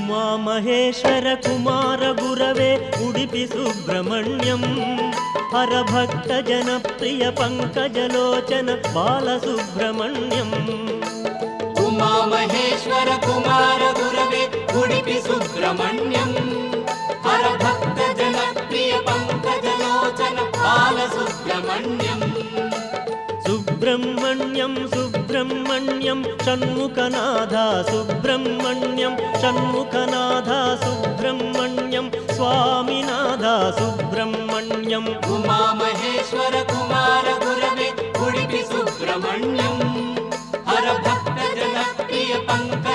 उमामहेश्वर कुमार गुरवे उडुपि सुब्रह्मण्यं हरभक्त जनप्रिय पंकजलोचन बालसुब्रह्मण्यम् उमामहेश्वर कुमार गुरवे उडुपि सुब्रह्मण्यं हरभक्त जनप्रिय पंकजलोचन बालसुब्रह्मण्यम् सुब्रह्मण्यं सुब्रह्मण्यं षण्मुखनाथा सुब्रह्मण्यं षण्मुखनाथा सुब्रह्मण्यं स्वामिनाथा सुब्रह्मण्यम् उमामहेश्वर कुमार गुरवे उडुपि सुब्रह्मण्यं हरभक्त जनप्रिय पंकज